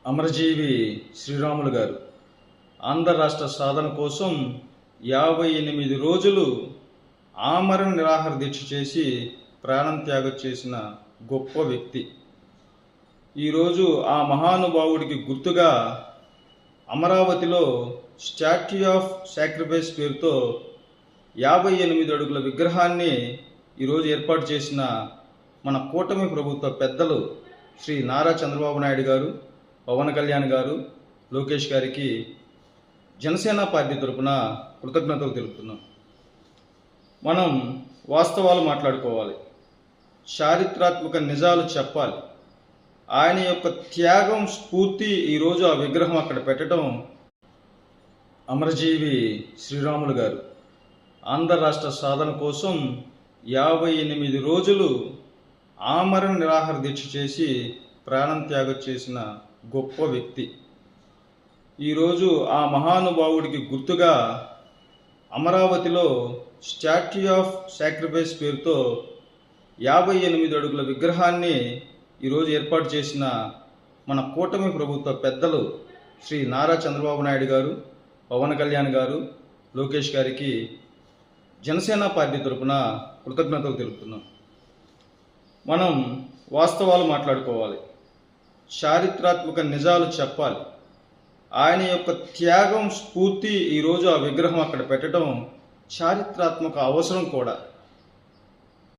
అమరజీవి శ్రీరాములు గారు ఆంధ్ర రాష్ట్ర సాధన కోసం 58 రోజులు ఆమరణ నిరాహార దీక్ష చేసి ప్రాణం త్యాగం చేసిన గొప్ప వ్యక్తి. ఈరోజు ఆ మహానుభావుడికి గుర్తుగా అమరావతిలో స్టాట్యూ ఆఫ్ సాక్రిఫైస్ పేరుతో 58 అడుగుల విగ్రహాన్ని ఈరోజు ఏర్పాటు చేసిన మన కూటమి ప్రభుత్వ పెద్దలు శ్రీ నారా చంద్రబాబు నాయుడు గారు, పవన్ కళ్యాణ్ గారు, లోకేష్ గారికి జనసేన పార్టీ తరఫున కృతజ్ఞతలు తెలుపుతున్నాం. మనం వాస్తవాలు మాట్లాడుకోవాలి, చారిత్రాత్మక నిజాలు చెప్పాలి. ఆయన యొక్క త్యాగం స్ఫూర్తి ఈరోజు ఆ విగ్రహం అక్కడ పెట్టడం. అమరజీవి శ్రీరాములు గారు ఆంధ్ర రాష్ట్ర సాధన కోసం 58 రోజులు ఆమరణ నిరాహార దీక్ష చేసి ప్రాణం త్యాగం చేసిన గొప్ప వ్యక్తి. ఈరోజు ఆ మహానుభావుడికి గుర్తుగా అమరావతిలో స్టాట్యూ ఆఫ్ సాక్రిఫైస్ పేరుతో 58 అడుగుల విగ్రహాన్ని ఈరోజు ఏర్పాటు చేసిన మన కూటమి ప్రభుత్వ పెద్దలు శ్రీ నారా చంద్రబాబు నాయుడు గారు, పవన్ కళ్యాణ్ గారు, లోకేష్ గారికి జనసేన పార్టీ తరఫున కృతజ్ఞతలు తెలుపుతున్నాం. మనం వాస్తవాలు మాట్లాడుకోవాలి, చారిత్రాత్మక నిజాలు చెప్పాలి. ఆయన యొక్క త్యాగం స్ఫూర్తి ఈరోజు ఆ విగ్రహం అక్కడ పెట్టడం చారిత్రాత్మక అవసరం కూడా.